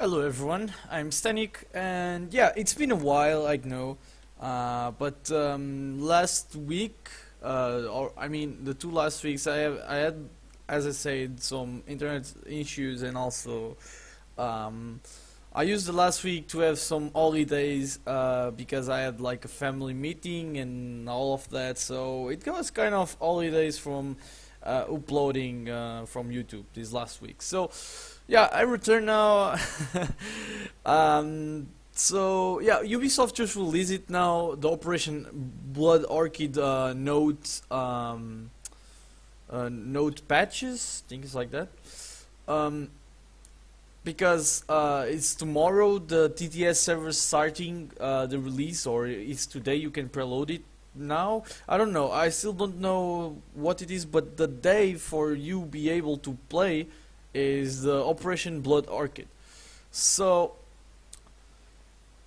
Hello everyone, I'm Stanik, and yeah, it's been a while, I know, but last week, or I mean the two last weeks, I had, as I said, some internet issues, and also um, I used the last week to have some holidays because I had like a family meeting and all of that, so it was kind of holidays from uploading from YouTube this last week. So yeah, I return now. So yeah, Ubisoft just released it now. The Operation Blood Orchid note patches, things like that. Um, because it's tomorrow the TTS server starting the release, or it's today. You can preload it now. I don't know. I still don't know what it is, but the day for you be able to play is the Operation Blood Orchid. So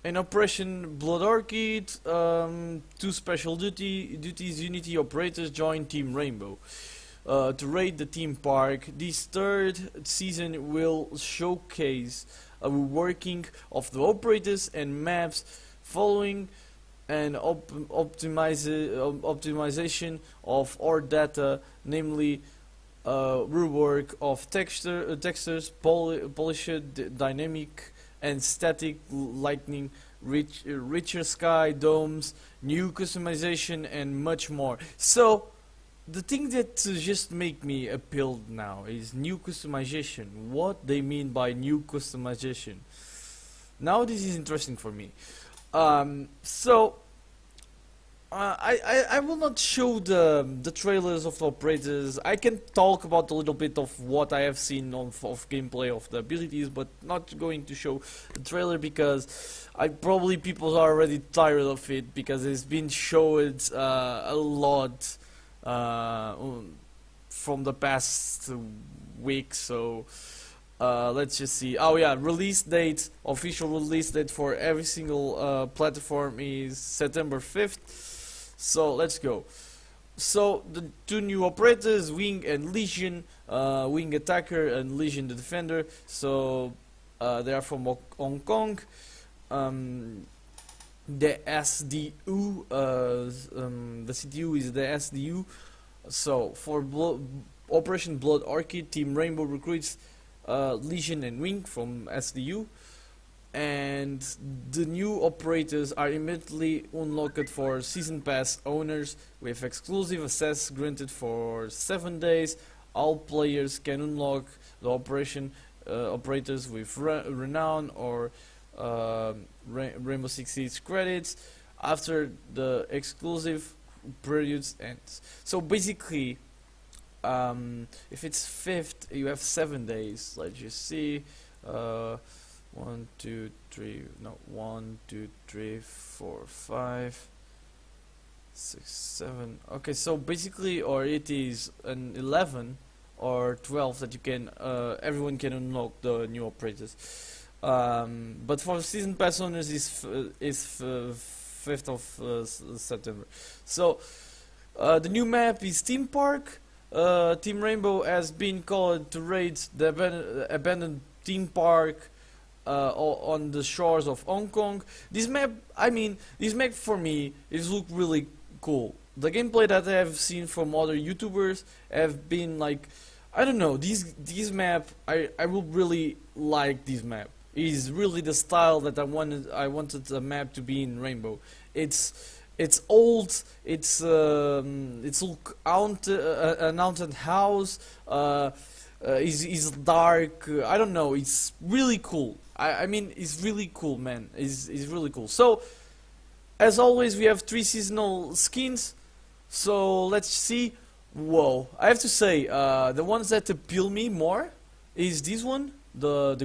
in Operation Blood Orchid, two special duties Unity operators join Team Rainbow to raid the theme park. This third season will showcase a reworking of the operators and maps following an optimization of our data, namely rework of textures, polished, dynamic, and static lighting, richer sky, domes, new customization, and much more. So, the thing that just make me appealed now is new customization. What they mean by new customization? Now this is interesting for me. So I will not show the trailers of the operators. I can talk about a little bit of what I have seen of gameplay of the abilities, but not going to show the trailer because I probably people are already tired of it because it's been showed a lot uh, from the past week. So let's just see. Oh yeah, release date, official release date for every single platform is September 5th. So let's go. So the two new operators, Wing and Legion, Wing Attacker and Legion the Defender. So they are from Hong Kong. The SDU, the CTU is the SDU. So for Operation Blood Orchid, Team Rainbow recruits Legion and Wing from SDU, and the new operators are immediately unlocked for season pass owners with exclusive access granted for 7 days. All players can unlock the operators with renown or Rainbow Six Siege credits after the exclusive periods ends. So basically, if it's 5th, you have 7 days. Let's just see. 1, 2, 3, no, 1, 2, 3, 4, 5, 6, 7. Okay, so basically, or it is an 11 or 12 that you can, everyone can unlock the new operators. But for season pass owners is 5th of September. So the new map is Theme Park. Team Rainbow has been called to raid the abandoned theme park on the shores of Hong Kong. This map, this map for me, is look really cool. The gameplay that I have seen from other YouTubers have been like, I don't know, this map, I will really like this map. It is really the style that I wanted the map to be in Rainbow. It's old. It's look an haunted house. Is dark. I don't know. It's really cool. I mean, it's really cool, man. It's really cool. So, as always, we have 3 seasonal skins. So let's see. Whoa! I have to say, the ones that appeal me more is this one, the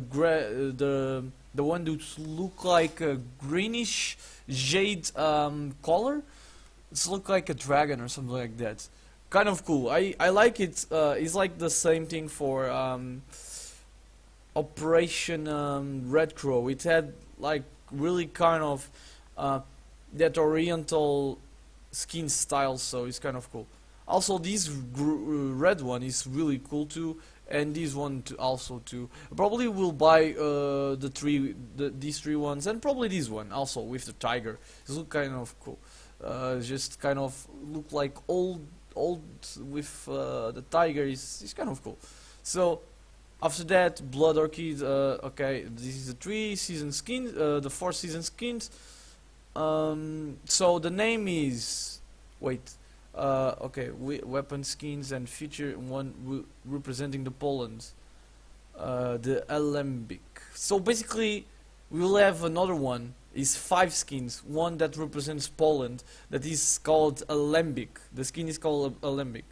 one that look like a greenish jade color. It's look like a dragon or something like that. Kind of cool. I like it. It's like the same thing for Operation Red Crow. It had like really kind of that oriental skin style, so it's kind of cool. Also, this red one is really cool too. and this one also too. Probably will buy these three ones, and probably this one also with the tiger. It look kind of cool. Just kind of look like old with the tiger is kind of cool. So after that, Blood Orchid. Okay, this is the 3 season skins, the 4 season skins. So the name is wait. Okay, weapon skins and feature one representing the Poland, the Alembic. So basically, we will have another one. Is 5 skins. One that represents Poland. That is called Alembic. The skin is called Alembic.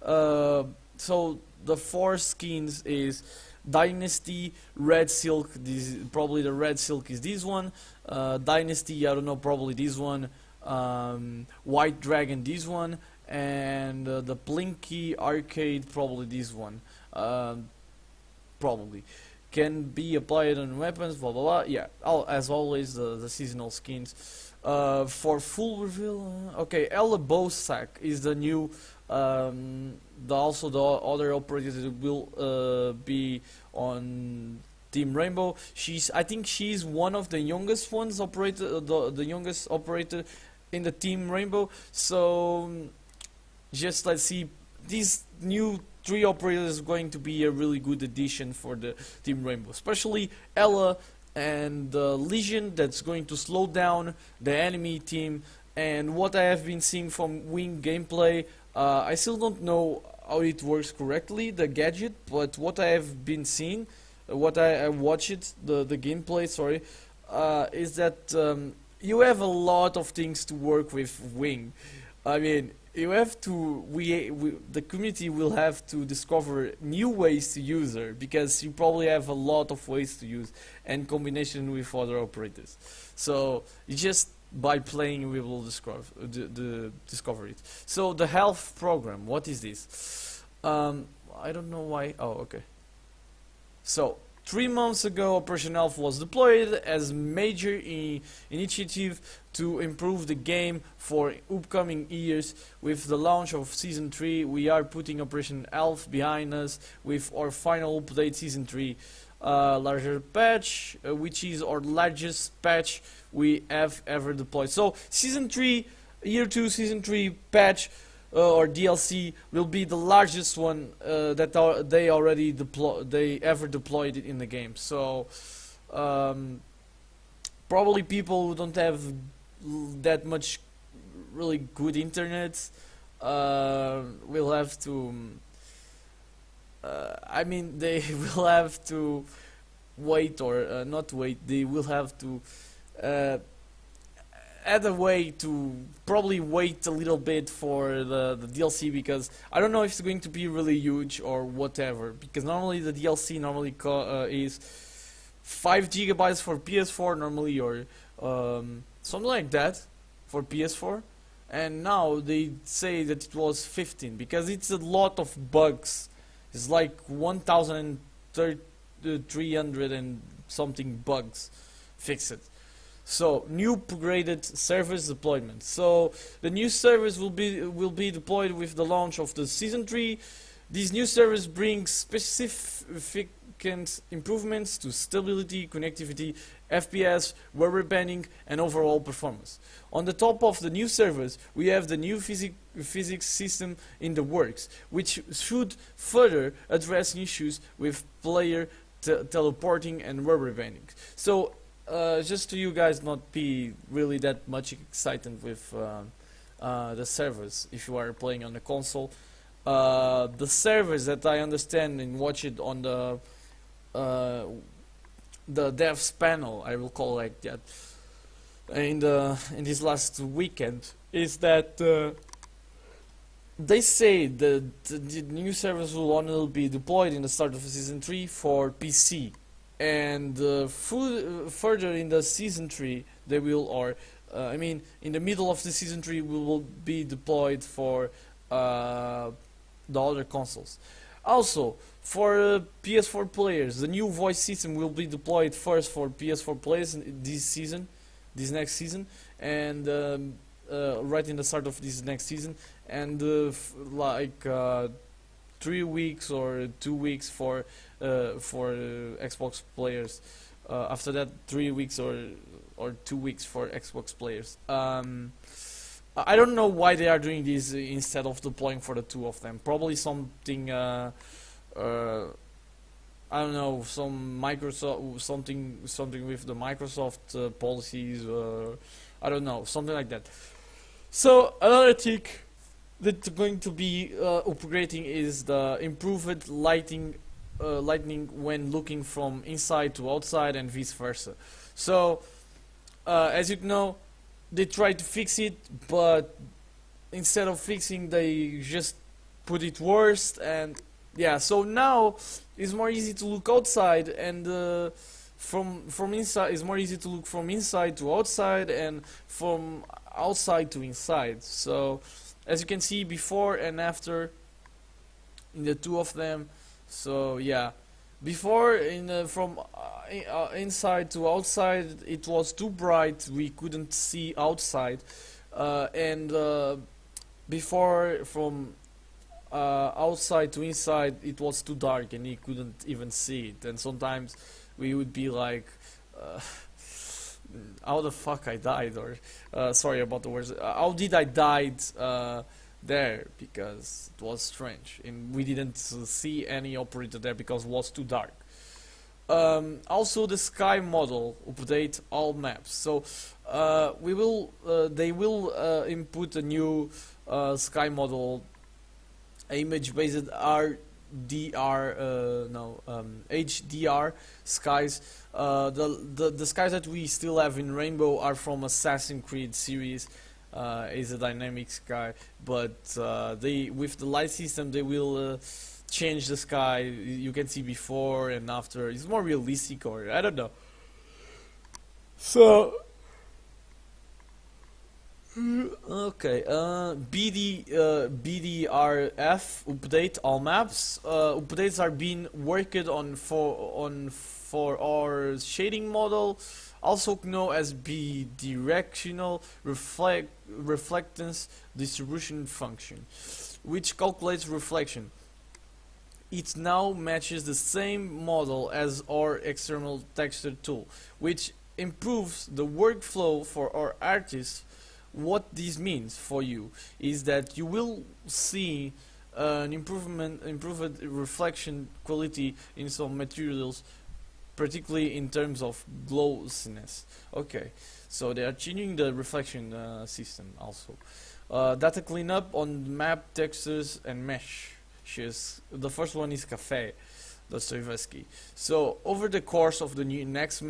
So the 4 skins is Dynasty, Red Silk. This probably the Red Silk is this one. Dynasty, I don't know, probably this one. White Dragon, this one, and the Blinky Arcade, probably this one. Probably can be applied on weapons. Blah blah blah. Yeah, as always, the seasonal skins. For full reveal, okay, Ella Bosak is the new. Also the other operators that will be on Team Rainbow. I think she's one of the youngest ones the youngest operator in the Team Rainbow. So just let's see, these new 3 operators is going to be a really good addition for the Team Rainbow, especially Ella and Legion. That's going to slow down the enemy team. And what I have been seeing from Wing gameplay, I still don't know how it works correctly, the gadget, but what I have been seeing, what I watched the gameplay, sorry, is that you have a lot of things to work with Wing. I mean, you have to the community will have to discover new ways to use her, because you probably have a lot of ways to use and combination with other operators. So just by playing we will discover it. So the health program, what is this? I don't know why. Oh, okay. So 3 months ago, Operation Health was deployed as major initiative to improve the game for upcoming years. With the launch of Season 3, we are putting Operation Health behind us with our final update, Season 3. Larger patch, which is our largest patch we have ever deployed. So Season 3, Year 2 Season 3 patch or DLC will be the largest one that they ever deployed it in the game. So probably people who don't have that much really good internet will have to I mean, they will have to wait, or not wait, they will have to add a way to probably wait a little bit for the DLC, because I don't know if it's going to be really huge or whatever, because normally the DLC normally is 5 gigabytes for PS4 normally, or something like that for PS4, and now they say that it was 15 because it's a lot of bugs. It's like 1,300 and something bugs fixed. So new upgraded servers deployment. So the new servers will be deployed with the launch of the Season 3. These new servers bring significant improvements to stability, connectivity, FPS, rubber banding, and overall performance. On the top of the new servers, we have the new physics system in the works, which should further address issues with player teleporting and rubber banding. So just to you guys not be really that much excited with the servers if you are playing on the console. The servers that I understand and watch it on the devs panel, I will call like that, in this last weekend, is that they say that the new servers will only be deployed in the start of Season 3 for PC, and further in the Season 3 they will, or I mean in the middle of the Season 3 will be deployed for the other consoles. Also, for PS4 players, the new voice system will be deployed first for PS4 players this next season, and right in the start of this next season, and 3 weeks or 2 weeks for Xbox players. After that, 3 weeks or 2 weeks for Xbox players. I don't know why they are doing this instead of deploying for the two of them. Probably something. Uh, I don't know, some Microsoft, something with the Microsoft policies. I don't know, something like that. So another thing that's going to be upgrading is the improved lighting when looking from inside to outside and vice versa. So as you know, they tried to fix it, but instead of fixing, they just put it worse. And yeah, so now it's more easy to look outside, and from inside it's more easy to look from inside to outside and from outside to inside. So as you can see before and after in the two of them. So yeah, before from inside to outside it was too bright, we couldn't see outside, and before from outside to inside it was too dark and he couldn't even see it, and sometimes we would be like uh, how the fuck I died, or sorry about the words, how did I died there, because it was strange and we didn't see any operator there because it was too dark. Also the sky model update all maps, so they will input a new sky model image based RDR no HDR skies. The skies that we still have in Rainbow are from Assassin's Creed series. Is a dynamic sky, but they, with the light system, they will change the sky. You can see before and after. It's more realistic, or I don't know. So okay, BDRF update all maps. Updates are being worked on for our shading model, also known as bidirectional reflectance distribution function, which calculates reflection. It now matches the same model as our external texture tool, which improves the workflow for our artists. What this means for you is that you will see an improved reflection quality in some materials, particularly in terms of glossiness. Okay, so they are changing the reflection system also. Data cleanup on map textures and meshes. The first one is Cafe, Dostoevsky. So over the course of the next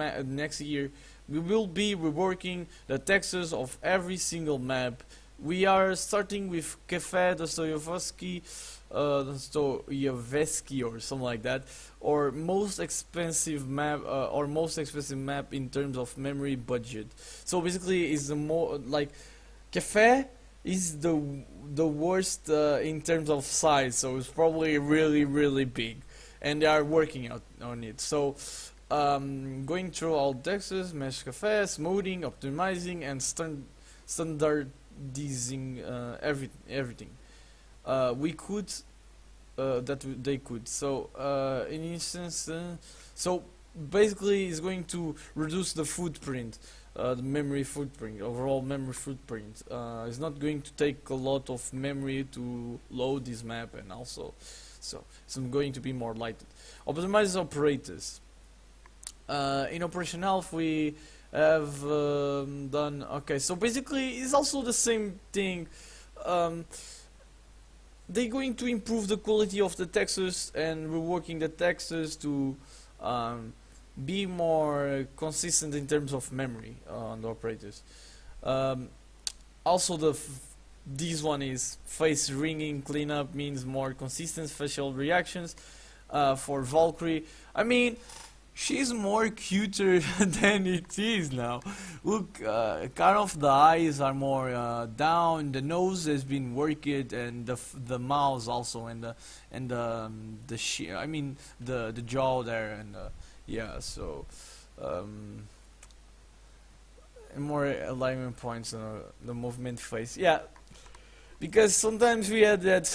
year, we will be reworking the textures of every single map. We are starting with Cafe Dostoevsky, Dostoevsky or something like that, or most expensive map, in terms of memory budget. So basically, is the more like Cafe is the worst in terms of size. So it's probably really big, and they are working out on it. So going through all textures, mesh cafe, smoothing, optimizing, and standardizing everything. We could they could. So in instance, so basically, it's going to reduce the footprint, the memory footprint, overall memory footprint. It's not going to take a lot of memory to load this map, and also, so it's going to be more lighted. Optimize operators. In Operation Health, we have done. Okay, so basically, it's also the same thing. They're going to improve the quality of the textures and reworking the textures to be more consistent in terms of memory on the operators. Also, this one is face ringing cleanup, means more consistent facial reactions for Valkyrie. I mean, she's more cuter than it is now. Look, kind of the eyes are more down. The nose has been worked, and the mouth also, and I mean the jaw there, and yeah. So more alignment points on the movement face. Yeah. because sometimes we had that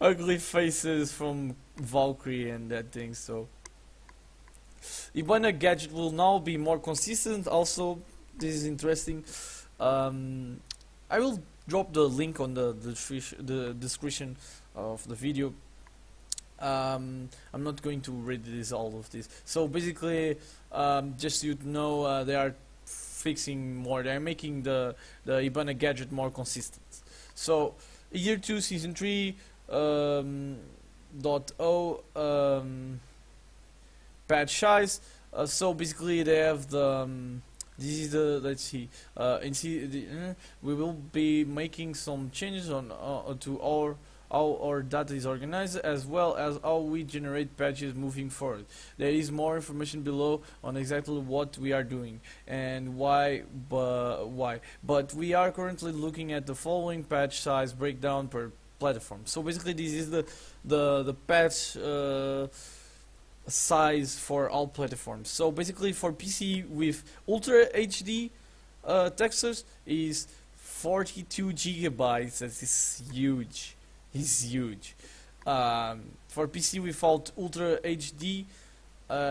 ugly faces from Valkyrie and that thing. So Ibana gadget will now be more consistent. Also, this is interesting. Um, I will drop the link on the description of the video. I'm not going to read this all of this. So basically, just so you know, they are fixing more. They are making the Ibana gadget more consistent. So year 2 season 3 dot .0 patch size. So basically they have the this is the, let's see, we will be making some changes on to our how our data is organized, as well as how we generate patches moving forward. There is more information below on exactly what we are doing and why. But we are currently looking at the following patch size breakdown per platform. So basically, this is the patch size for all platforms. So basically, for PC with Ultra HD textures is 42 gigabytes. That is huge. Is huge. For PC without Ultra HD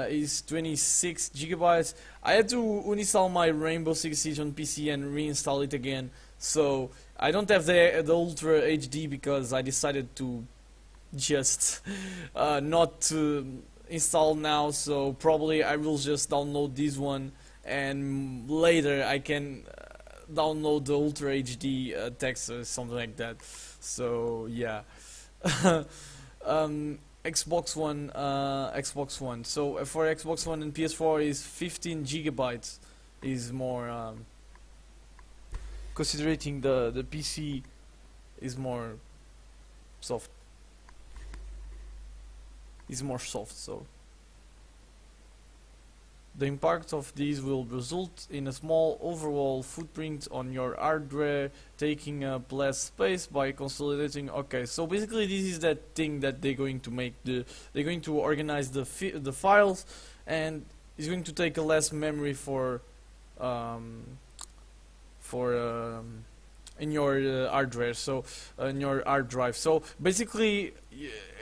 is 26 gigabytes. I had to uninstall my Rainbow Six Siege on PC and reinstall it again. So I don't have the Ultra HD because I decided to just not to install now. So probably I will just download this one, and later I can download the Ultra HD text or something like that. So yeah. Xbox One. So for Xbox One and PS4 is 15 gigabytes. Is more considering the PC is more soft. Is more soft. So the impact of these will result in a small overall footprint on your hardware, taking up less space by consolidating. Okay, so basically this is that thing that they're going to make. They're going to organize the files, and it's going to take a less memory for in your hardware. So in your hard drive. So basically,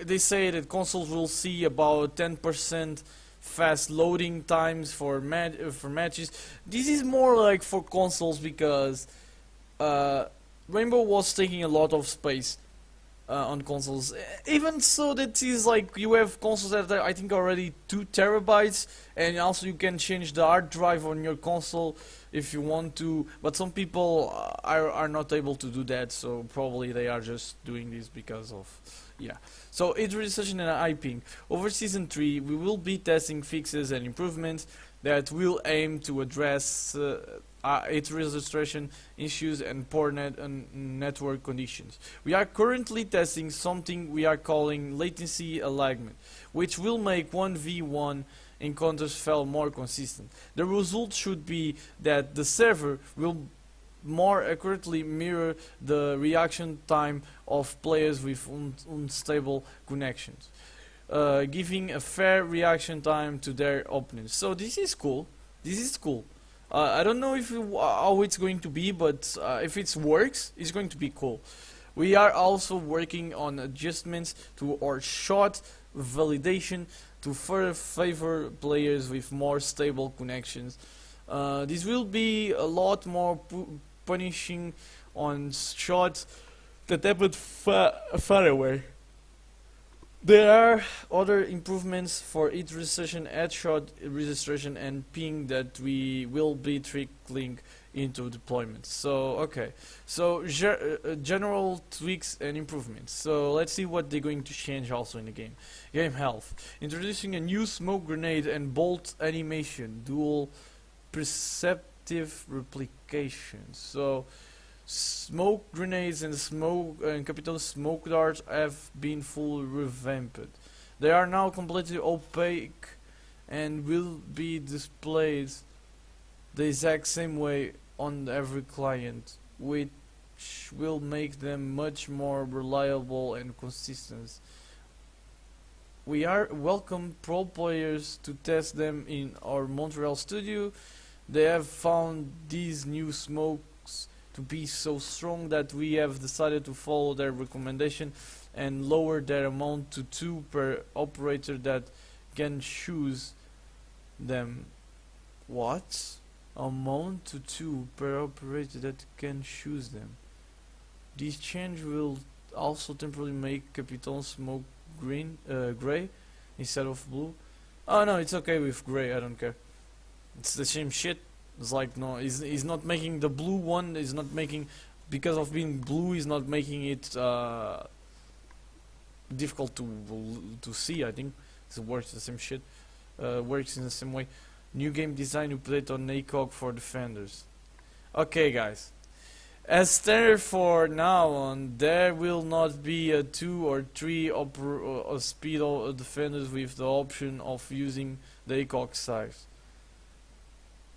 they say that consoles will see about 10% fast loading times for matches. This is more like for consoles because Rainbow was taking a lot of space on consoles. Even so, that is like you have consoles that are, I think, already 2 terabytes, and also you can change the hard drive on your console if you want to. But some people are not able to do that, so probably they are just doing this because of. Yeah. So its registration and IPing. Over season 3, we will be testing fixes and improvements that will aim to address its registration issues and poor network conditions. We are currently testing something we are calling latency alignment, which will make 1v1 encounters feel more consistent. The result should be that the server will more accurately mirror the reaction time of players with unstable connections, giving a fair reaction time to their opponents. So this is cool. This is cool. I don't know how it's going to be, but if it works, it's going to be cool. We are also working on adjustments to our shot validation to further favor players with more stable connections. This will be a lot more punishing on shots that happen far away. There are other improvements for each registration, headshot registration, and ping that we will be trickling into deployment. So okay, so general tweaks and improvements. So let's see what they're going to change also in the game. Game health, introducing a new smoke grenade and bolt animation, dual perceptive replication. So smoke grenades and capital smoke darts have been fully revamped. They are now completely opaque and will be displayed the exact same way on every client, which will make them much more reliable and consistent. We are welcome pro players to test them in our Montreal studio. They have found these new smokes to to be so strong that we have decided to follow their recommendation and lower their amount to 2 per operator that can choose them. What? Amount to 2 per operator that can choose them. This change will also temporarily make Capital Smoke gray instead of blue. Oh no, it's okay with gray, I don't care. It's the same shit. It's like, no, he's not making the blue one, is not making, because of being blue, is not making it difficult to see, I think. It works the same shit. Works in the same way. New game design update on ACOG for defenders. Okay, guys. As standard for now on, there will not be a 2 or 3 speed defenders with the option of using the ACOG size.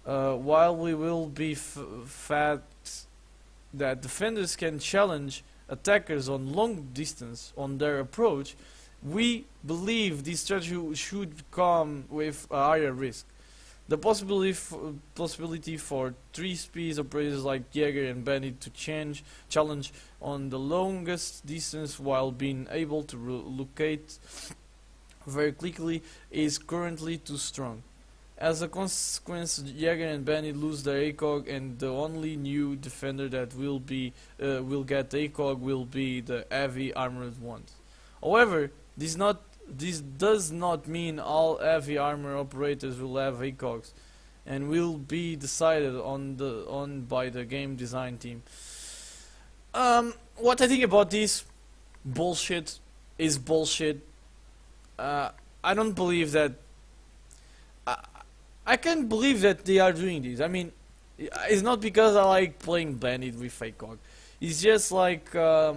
While we will be fact that defenders can challenge attackers on long distance on their approach, we believe this strategy should come with a higher risk. The possibility for 3 speed operators like Jäger and Bandit to challenge on the longest distance while being able to locate very quickly is currently too strong. As a consequence, Jäger and Bandit lose their ACOG, and the only new defender that will get ACOG will be the heavy armored ones. However, this does not mean all heavy armor operators will have ACOGs, and will be decided on by the game design team. What I think about this bullshit is bullshit. I don't believe that. I can't believe that they are doing this. I mean, it's not because I like playing Bandit with ACOG. It's just like I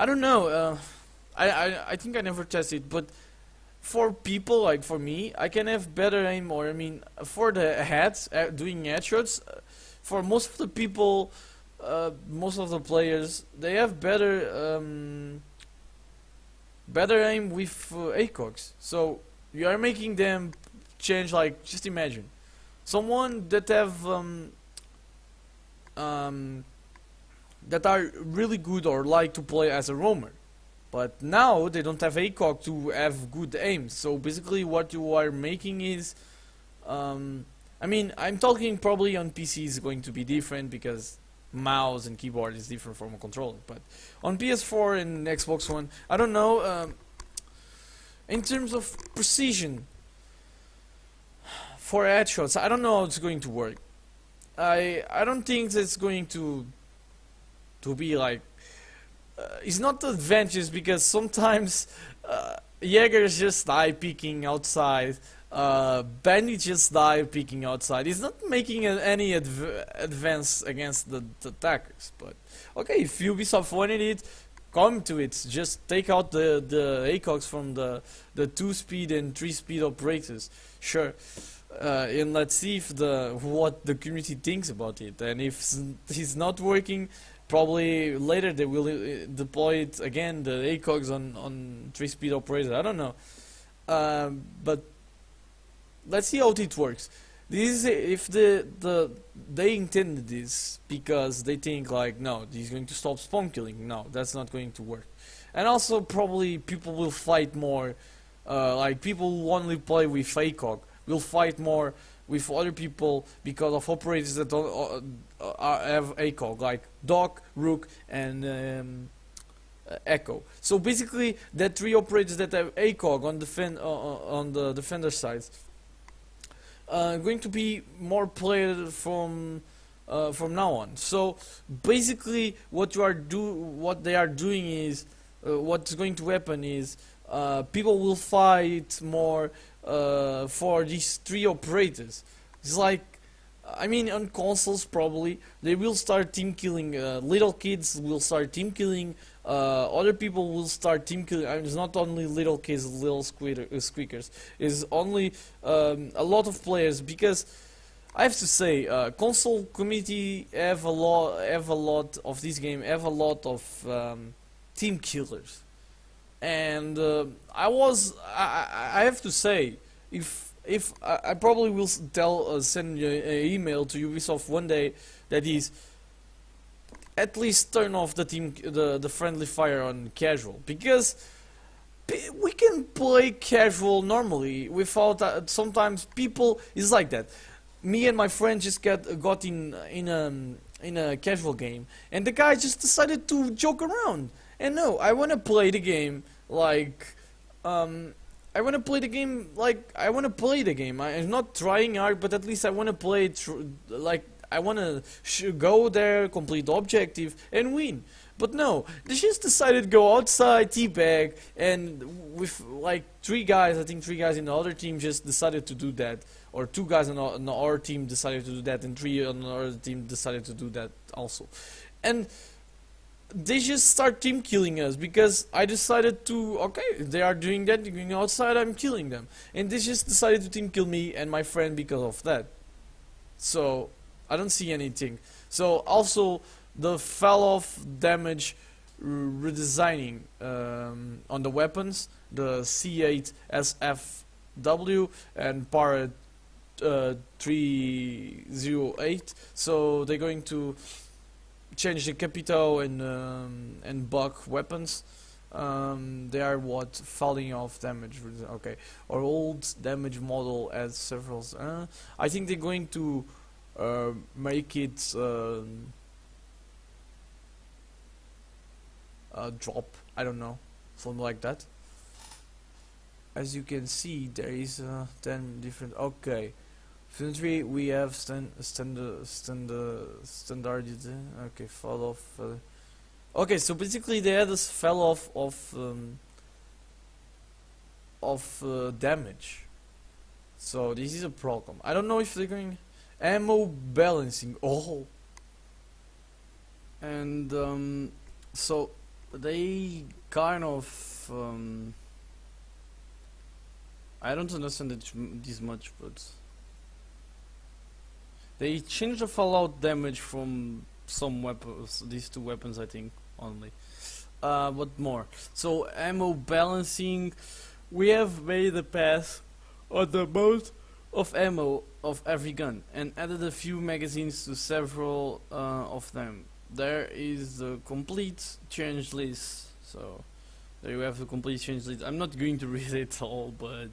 don't know. I think I never tested, but for people like for me, I can have better aim, or I mean, for the heads doing headshots. For most of the people, most of the players, they have better aim with ACOGs. So you are making them change. Like, just imagine someone that have that are really good or like to play as a roamer, but now they don't have ACOG to have good aim. So basically what you are making is I mean, I'm talking probably on PC is going to be different because mouse and keyboard is different from a controller, but on PS4 and Xbox One, I don't know. In terms of precision for headshots, I don't know how it's going to work. I don't think it's going to be like it's not advantageous, because sometimes Jaegers just die peeking outside, Bandits just die peeking outside. It's not making any advance against the attackers, but okay, if Ubisoft wanted it, come to it. Just take out the ACOGs from the 2 speed and 3 speed operators, sure. And let's see if what the community thinks about it, and if it's not working, probably later they will deploy it again, the ACOGs on 3 speed operators. I don't know, but let's see how it works. This is if they intended this because they think like, no, this is going to stop spawn killing. No, that's not going to work. And also probably people will fight more, like people who only play with ACOG will fight more with other people because of operators that don't have ACOG, like Doc, Rook, and Echo. So basically, the 3 operators that have ACOG on the defender sides going to be more played from now on. So basically, what they are doing is what's going to happen is people will fight more for these 3 operators. It's like, I mean, on consoles probably they will start team killing. Little kids will start team killing. Other people will start team killing. It's not only little kids, little squeakers. It's only a lot of players, because I have to say, console community have a lot of this game, have a lot of team killers. And I have to say, if if I probably will send an email to Ubisoft one day that is at least turn off the friendly fire on casual, because we can play casual normally without sometimes people is like that. Me and my friend just got in a casual game, and the guy just decided to joke around. And no, I want to play the game like I want to play the game like I want to play the game. I'm not trying hard, but at least I want to play it like I want to go there, complete the objective, and win. But no, they just decided to go outside, teabag, and with like three guys, I think three guys in the other team just decided to do that. Or two guys on our team decided to do that, and three on the other team decided to do that also. And they just start team killing us because I decided to, okay, they are doing that, they're going outside, I'm killing them. And they just decided to team kill me and my friend because of that. So, I don't see anything. So, also, the fell off damage redesigning on the weapons, the C8SFW and Parrot 308. So, they're going to change the Capito and Buck weapons. They are what falling off damage. Okay, or old damage model as several. I think they're going to make it drop. I don't know, something like that. As you can see, there is 10 different. Okay. Infantry, we have standard. Okay, fall off. Okay, so basically they had this fell off of damage. So this is a problem. I don't know if they're going ammo balancing. Oh, and so they kind of I don't understand it this much, but. They changed the fallout damage from some weapons, these two weapons I think only. What more? So ammo balancing, we have made a pass on the most of ammo of every gun and added a few magazines to several of them. There is the complete change list. So there you have the complete change list. I'm not going to read it all, but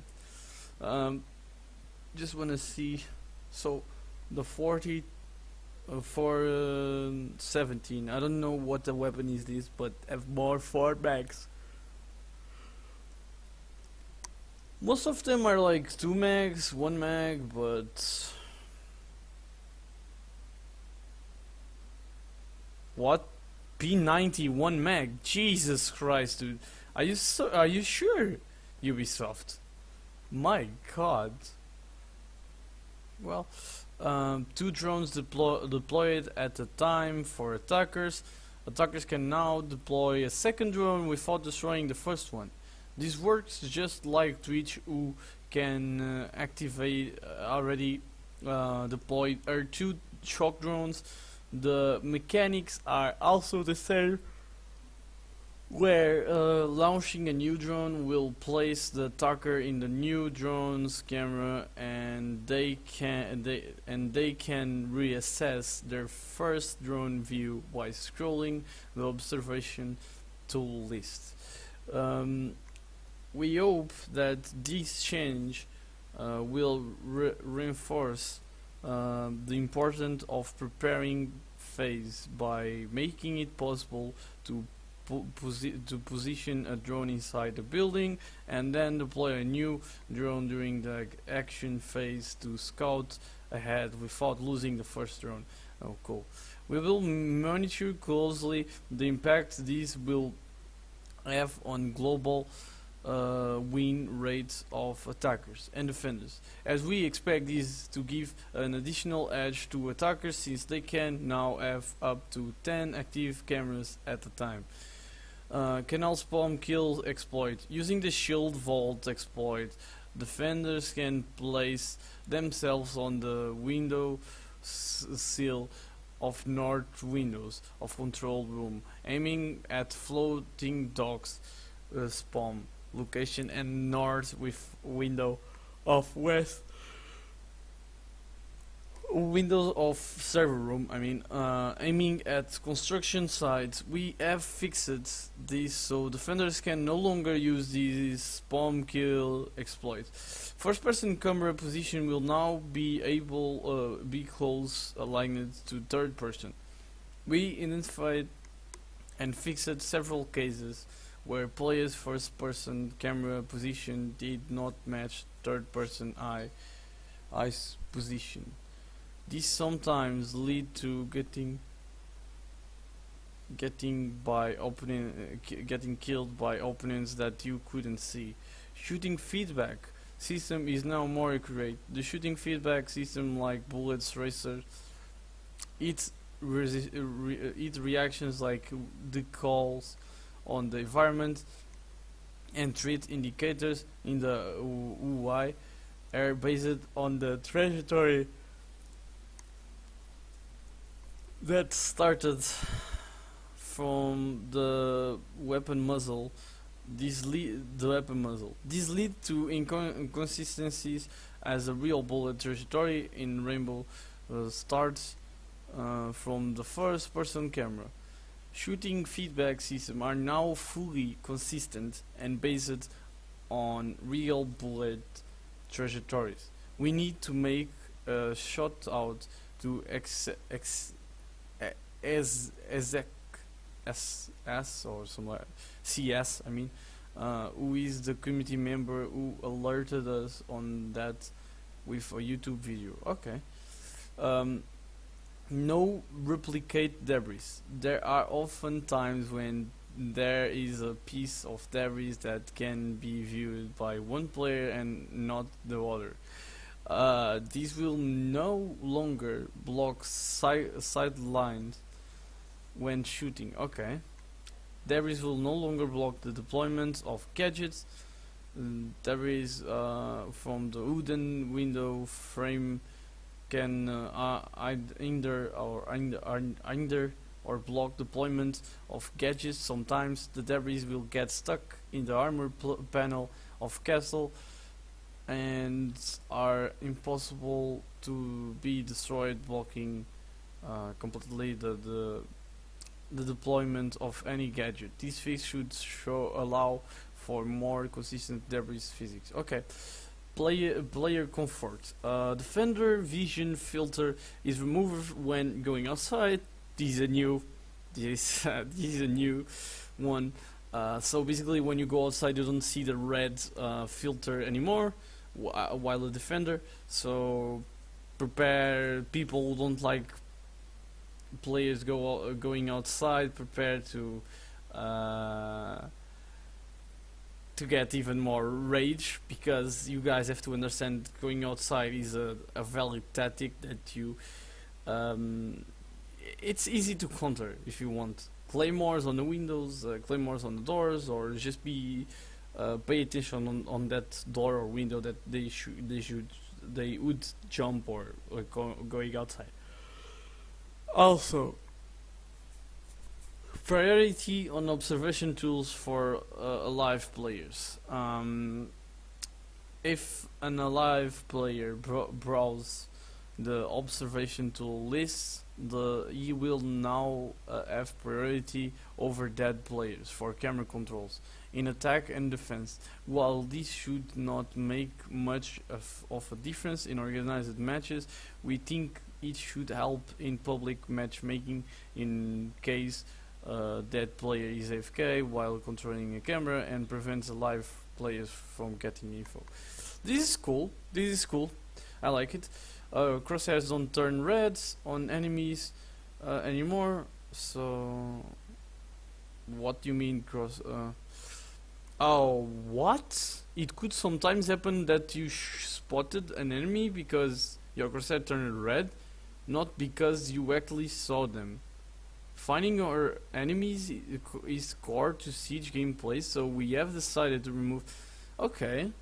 just wanna see. So. The 40 for 17. I don't know what the weapon is this, but have more 4 mags. Most of them are like 2 mags, 1 mag, but what? P90 1 mag? Jesus Christ, dude! Are you sure, Ubisoft? My God. Well. 2 drones deployed at a time for attackers. Attackers can now deploy a second drone without destroying the first one. This works just like Twitch, who can activate already deployed R2 shock drones. The mechanics are also the same, where launching a new drone will place the attacker in the new drone's camera, and they can reassess their first drone view while scrolling the observation tool list. We hope that this change will reinforce the importance of preparing phase by making it possible to position a drone inside the building and then deploy a new drone during the action phase to scout ahead without losing the first drone. Oh, cool. We will monitor closely the impact this will have on global win rates of attackers and defenders, as we expect this to give an additional edge to attackers since they can now have up to 10 active cameras at a time. Canal spam kill exploit. Using the shield vault exploit, defenders can place themselves on the window sill of north windows of control room, aiming at floating docks spawn location and north with window of west Windows of server room, I mean, aiming at construction sites, we have fixed this so defenders can no longer use this spawn kill exploit. First person camera position will now be able be close aligned to third person. We identified and fixed several cases where players' first person camera position did not match third person eye's position. This sometimes lead to getting killed by opponents that you couldn't see. Shooting feedback system is now more accurate. The shooting feedback system, like bullets racer, it reactions like the calls on the environment and threat indicators in the UI are based on the trajectory that started from the weapon muzzle. This lead to inconsistencies as a real bullet trajectory in Rainbow starts from the first person camera. Shooting feedback systems are now fully consistent and based on real bullet trajectories. We need to make a shout out to S or some CS, I mean, who is the community member who alerted us on that with a YouTube video. Okay. No replicate debris. There are often times when there is a piece of debris that can be viewed by one player and not the other. This will no longer block sidelines when shooting. Okay. Debris will no longer block the deployment of gadgets. Debris from the wooden window frame can hinder or block deployment of gadgets. Sometimes the debris will get stuck in the armor panel of castle and are impossible to be destroyed, blocking completely the deployment of any gadget. This fix should allow for more consistent debris physics. Okay. Player comfort. Defender vision filter is removed when going outside. This is a new one. So basically, when you go outside, you don't see the red filter anymore while a defender. So prepare, people who don't like players going outside, prepare to get even more rage, because you guys have to understand going outside is a valid tactic that you it's easy to counter if you want. Claymores on the windows, claymores on the doors, or just be pay attention on that door or window that they would jump or going outside. Also, priority on observation tools for alive players. If an alive player browse the observation tool list, he will now have priority over dead players for camera controls in attack and defense. While this should not make much of a difference in organized matches, we think it should help in public matchmaking in case that player is AFK while controlling a camera and prevents alive players from getting info. This is cool. I like it. Crosshairs don't turn red on enemies anymore. So, what do you mean cross? Oh, what? It could sometimes happen that you spotted an enemy because your crosshair turned red, not because you actually saw them. Finding our enemies is core to Siege gameplay, so we have decided to remove. Okay,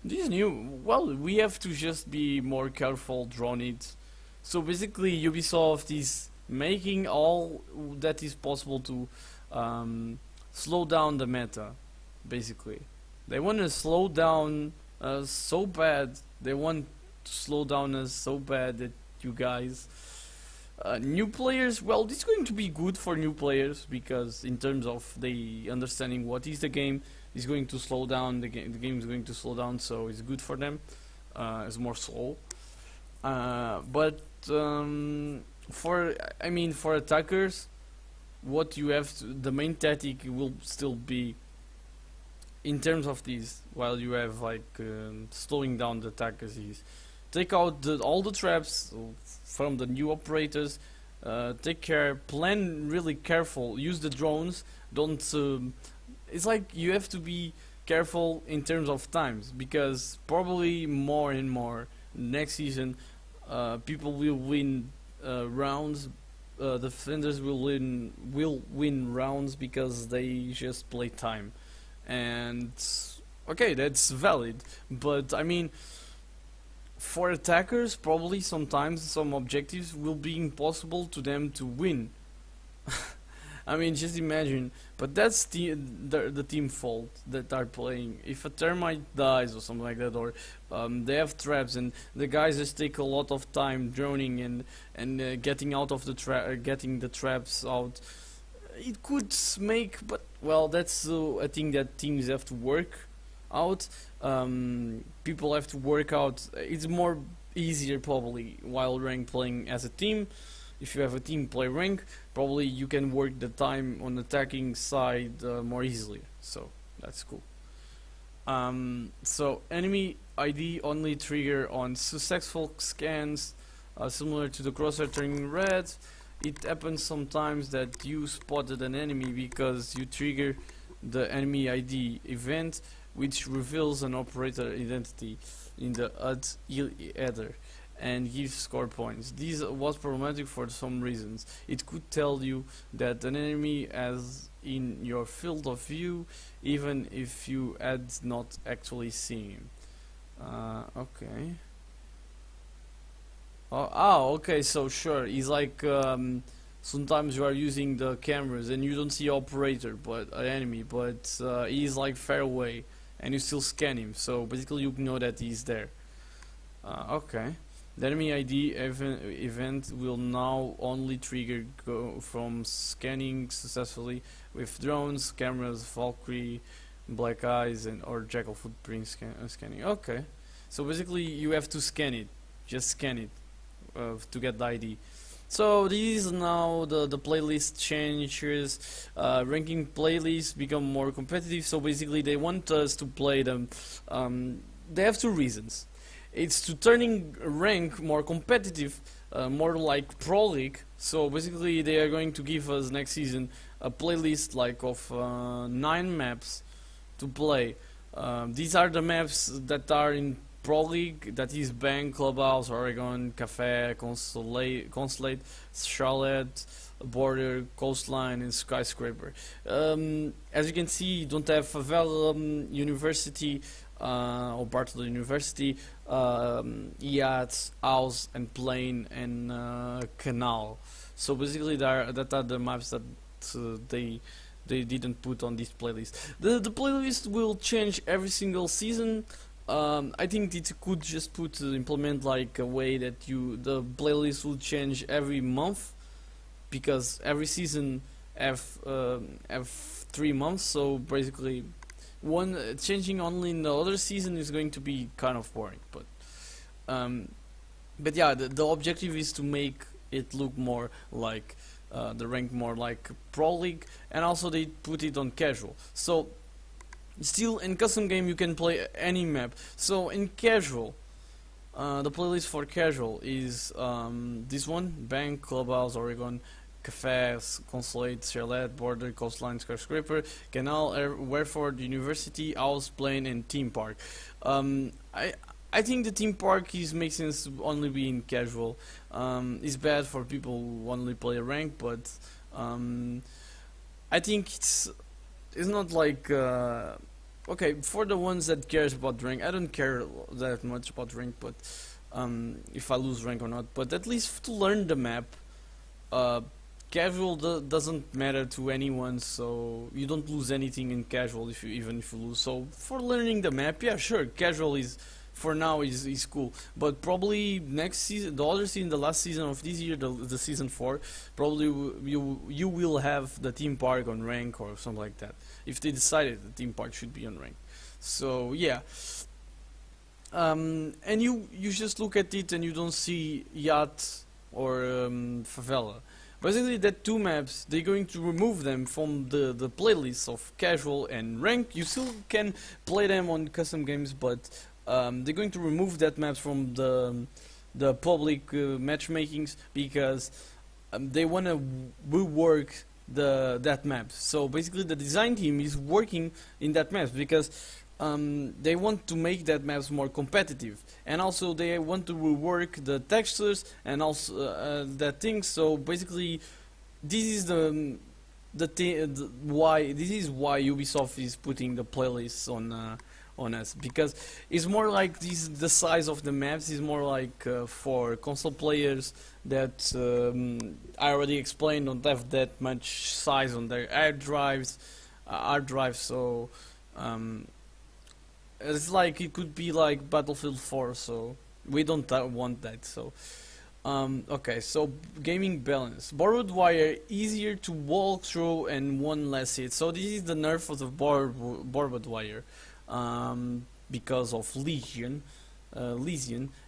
this is new. Well, we have to just be more careful drawing it. So basically, Ubisoft is making all that is possible to slow down the meta. Basically, they want to slow down so bad. They want to slow down us so bad that you guys. New players, well, this is going to be good for new players because in terms of the understanding what is the game, is going to slow down. The game is going to slow down, so it's good for them. It's more slow. But for for attackers, what you have to, the main tactic will still be in terms of these. While you have like slowing down the attackers, is take out all the traps from the new operators. Take care, plan really careful. Use the drones. Don't. It's like you have to be careful in terms of times because probably more and more next season, people will win rounds. Defenders will win rounds because they just play time, and okay, that's valid. But I mean, for attackers, probably sometimes some objectives will be impossible to them to win. I mean, just imagine. But that's the team fault that are playing. If a termite dies or something like that, or they have traps and the guys just take a lot of time droning and getting out of getting the traps out, it could make. But well, that's a thing that teams have to work out. People have to work out. It's more easier probably while rank playing as a team. If you have a team play rank, probably you can work the time on the attacking side more easily. So that's cool. So enemy ID only trigger on successful scans, similar to the crosshair turning red. It happens sometimes that you spotted an enemy because you trigger the enemy ID event, which reveals an operator identity in the HUD header and gives score points. This was problematic for some reasons. It could tell you that an enemy is in your field of view, even if you had not actually seen him. Okay. Okay, so sure, it's like sometimes you are using the cameras and you don't see operator, but an enemy, but he's like far away, and you still scan him. So basically, you know that he's there. Okay. The enemy ID event will now only trigger from scanning successfully with drones, cameras, Valkyrie, Black Eyes, and or Jackal footprint scanning. Okay, so basically you have to scan it, just scan it to get the ID. So this is now the playlist changes. Ranking playlists become more competitive. So basically they want us to play them. They have two reasons. It's to turning rank more competitive, more like Pro League. So basically they are going to give us next season a playlist like of 9 maps to play. These are the maps that are in Pro League, that is Bank, Clubhouse, Oregon, Cafe, Consulate, Charlotte, Border, Coastline, and Skyscraper. As you can see, you don't have Favela, University, or part of the University, Yachts, House, and Plain, and Canal. So basically, that are the maps that they didn't put on this playlist. The playlist will change every single season. I think it could just implement like a way that the playlist will change every month, because every season have 3 months. So basically, one changing only in the other season is going to be kind of boring. But yeah, the objective is to make it look more like the rank more like Pro League, and also they put it on casual. So still in custom game you can play any map. So in casual, the playlist for casual is this one: Bank, Clubhouse, Oregon, Cafes, Consulate, Charlotte, Border, Coastline, Skyscraper, Canal, Wareford, University, House, Plain, and Theme Park. I think the Theme Park makes sense to only be in casual. It's bad for people who only play rank, but I think it's not like okay, for the ones that cares about rank. I don't care that much about rank, but if I lose rank or not, but at least to learn the map. Casual doesn't matter to anyone, so you don't lose anything in casual even if you lose. So for learning the map, yeah, sure, casual is for now is cool. But probably next season, the other season, the last season of this year, the season 4, probably you will have the theme park on rank or something like that. If they decided the theme park should be on rank. So yeah. And you just look at it and you don't see yacht or favela. Basically, that two maps, they're going to remove them from the playlist of casual and rank. You still can play them on custom games, but they're going to remove that maps from the public matchmakings because they want to rework that map. So basically, the design team is working in that map because they want to make that maps more competitive, and also they want to rework the textures and also that thing. So basically, this is why Ubisoft is putting the playlists on us, because it's more like the size of the maps is more like for console players that I already explained don't have that much size on their hard drives. So. It's like it could be like Battlefield 4, so we don't want that. So, okay, so gaming balance. Borrowed wire easier to walk through and one less hit. So this is the nerf of the borrowed wire, because of Legion.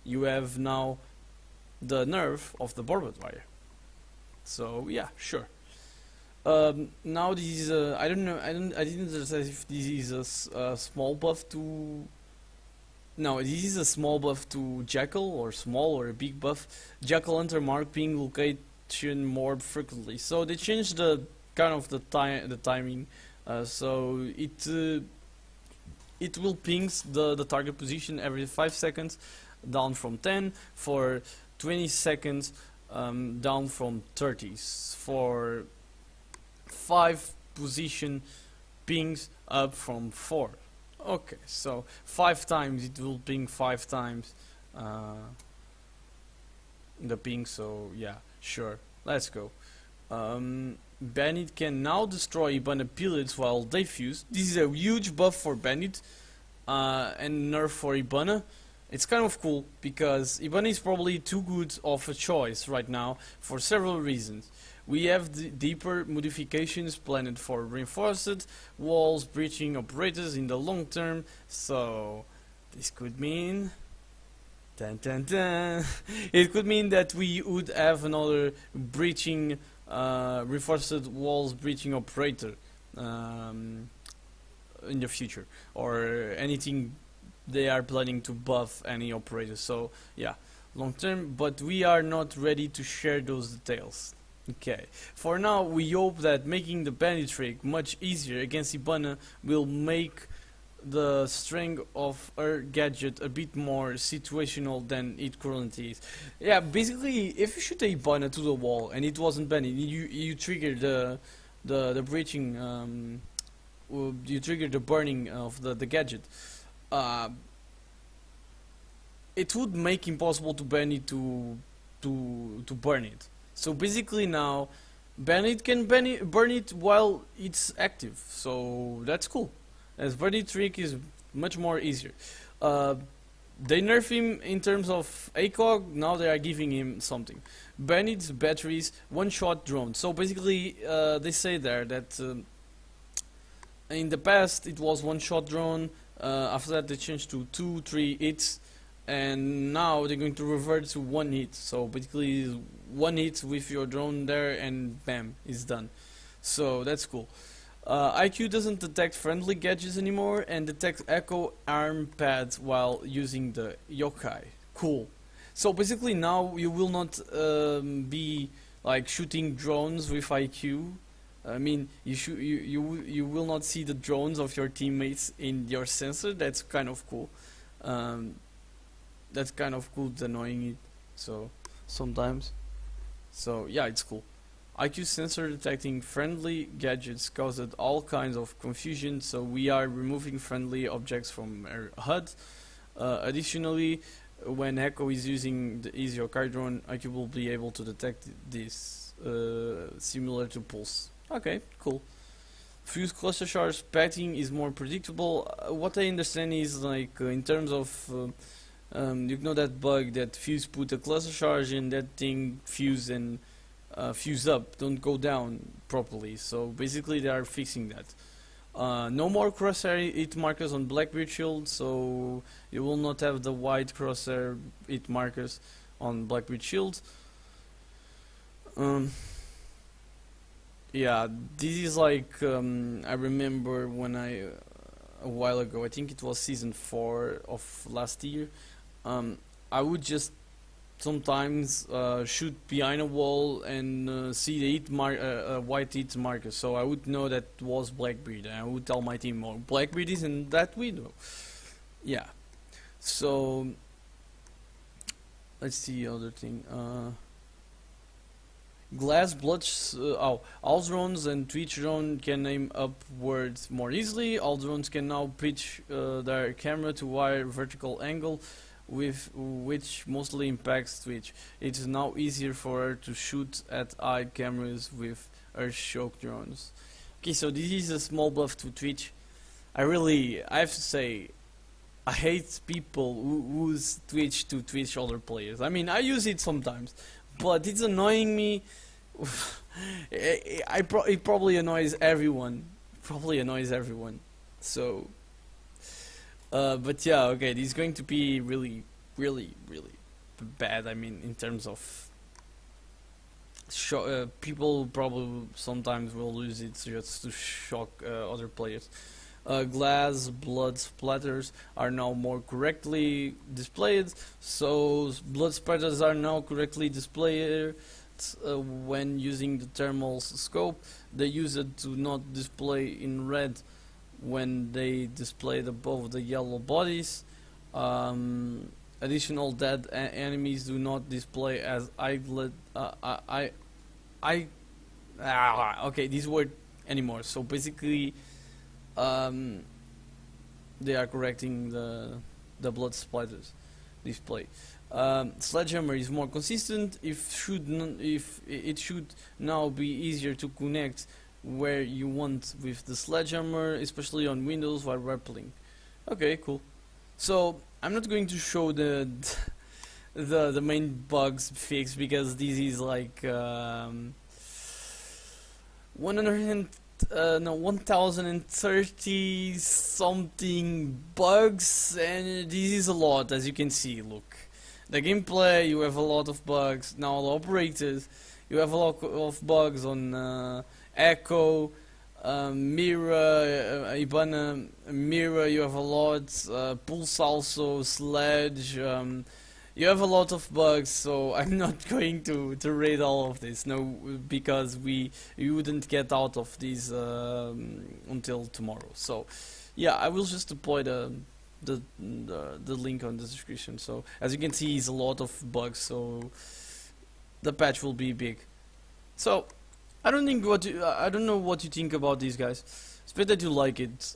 You have now the nerf of the borrowed wire. So yeah, sure. Now this is I don't know. I didn't understand if this is a small buff to. No, this is a small buff to Jackal, or small or a big buff. Jackal Hunter mark ping location more frequently. So they changed the kind of the timing. So it will pings the target position every 5 seconds, down from 10 for 20 seconds, down from 30 for 5 position pings up from 4. Okay, so 5 times it will ping 5 times the ping. So yeah, sure, let's go. Bandit can now destroy Ibana pillars while they fuse. This is a huge buff for Bandit and nerf for Ibana. It's kind of cool because Ibana is probably too good of a choice right now for several reasons. We have the deeper modifications planned for reinforced walls breaching operators in the long term, so this could mean it could mean that we would have another breaching reinforced walls breaching operator in the future, or anything they are planning to buff any operator. So yeah, long term, but we are not ready to share those details. Okay, for now we hope that making the bandit trick much easier against Ibana will make the strength of our gadget a bit more situational than it currently is. Yeah, basically if you shoot a Ibana to the wall and it wasn't bandit, you trigger the breaching, you trigger the burning of the gadget. It would make impossible to bandit to burn it. So basically now, Bandit can burn it while it's active, so that's cool. As Bandit trick is much more easier. They nerf him in terms of ACOG, now they are giving him something. Bandit's batteries, one-shot drone. So basically, they say there that in the past it was one-shot drone, after that they changed to 2-3 hits, and now they're going to revert to 1 hit. So basically 1 hit with your drone there and bam, it's done. So that's cool. IQ doesn't detect friendly gadgets anymore and detects echo arm pads while using the yokai. Cool. So basically now you will not be like shooting drones with IQ. I mean, you will not see the drones of your teammates in your sensor. That's kind of cool. That's kind of cool, annoying it. So sometimes. So yeah, it's cool. IQ sensor detecting friendly gadgets caused all kinds of confusion, so we are removing friendly objects from our HUD. Additionally, when Echo is using the Easy Yokai drone, IQ will be able to detect this, similar to Pulse. Okay, cool. Fuse cluster charge pathing is more predictable. What I understand is like in terms of you know that bug that Fuse put a cluster charge and that thing fuse and fuse up, don't go down properly. So basically they are fixing that. No more crosshair hit markers on Blackbeard Shield, so you will not have the white crosshair hit markers on Blackbeard Shield. Yeah, this is like I remember when a while ago, I think it was season 4 of last year. I would just sometimes shoot behind a wall and see the white hit marker, so I would know that was Blackbeard, and I would tell my team, "Oh, Blackbeard is in that window." Yeah. So let's see other thing. Glass bloods. All drones and Twitch drone can aim upwards more easily. All drones can now pitch their camera to wire vertical angle, with which mostly impacts Twitch. It is now easier for her to shoot at eye cameras with Earthshock drones. Okay, so this is a small buff to Twitch. I have to say, I hate people who use Twitch to Twitch other players. I mean, I use it sometimes, but it's annoying me. It probably annoys everyone. So, but yeah, okay, this is going to be really, really, really bad. I mean, in terms of people probably sometimes will use it just to shock other players. Glass blood splatters are now more correctly displayed, so blood splatters are now correctly displayed when using the thermal scope. They use it to not display in red when they displayed above the yellow bodies. Additional dead enemies do not display as eyelid. Okay, this word anymore. So basically, they are correcting the blood splatters display. Sledgehammer is more consistent. If it should now be easier to connect where you want with the sledgehammer, especially on Windows while rappelling. Okay, cool. So I'm not going to show the main bugs fix, because this is like 1030 something bugs, and this is a lot, as you can see. Look, the gameplay, you have a lot of bugs. Now the operators, you have a lot of bugs on Echo, Mira, Ibana, Mira, you have a lot, Pulse also, Sledge, you have a lot of bugs, so I'm not going to read all of this, no, because we wouldn't get out of these until tomorrow. So yeah, I will just deploy the link on the description. So as you can see, it's a lot of bugs, so the patch will be big. So I don't know what you think about these guys. Expect that you like it,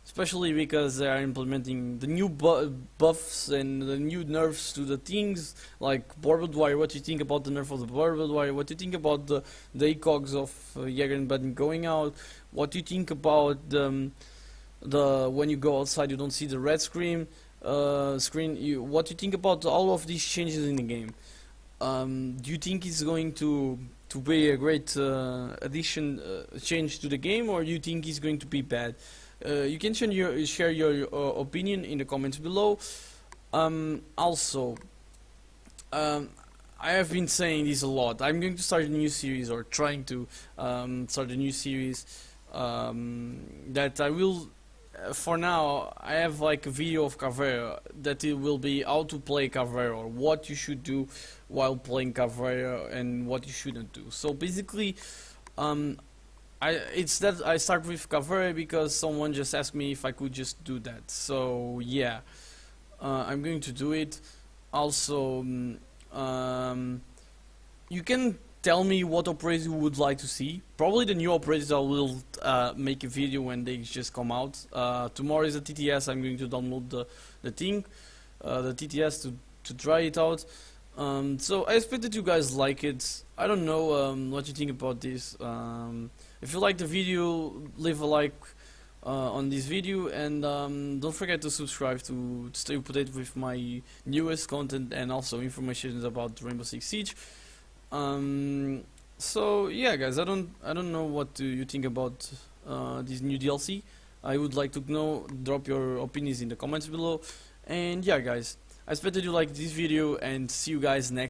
especially because they are implementing the new buffs and the new nerfs to the things like barbed wire. What you think about the nerf of the barbed wire? What you think about the ACOGs of Jäger and Baden going out? What you think about the when you go outside you don't see the red screen? What you think about all of these changes in the game? Do you think it's going to be a great change to the game, or do you think it's going to be bad? You can share your opinion in the comments below. Also, I have been saying this a lot. I'm going to start a new series, or trying to start a new series that I will. For now, I have like a video of Caveira that it will be how to play Caveira, or what you should do while playing Caveira and what you shouldn't do. So basically, it's that I start with Caveira because someone just asked me if I could just do that. So yeah, I'm going to do it. Also, you can tell me what operators you would like to see. Probably the new operators I will make a video when they just come out. Tomorrow is a TTS. I'm going to download the thing, the TTS to try it out. So I expect that you guys like it. I don't know what you think about this. If you like the video, leave a like on this video, and don't forget to subscribe to stay up to date with my newest content and also information about Rainbow Six Siege. So yeah, guys, I don't know what you think about this new DLC. I would like to know. Drop your opinions in the comments below. And yeah, guys, I expect that you like this video, and see you guys next.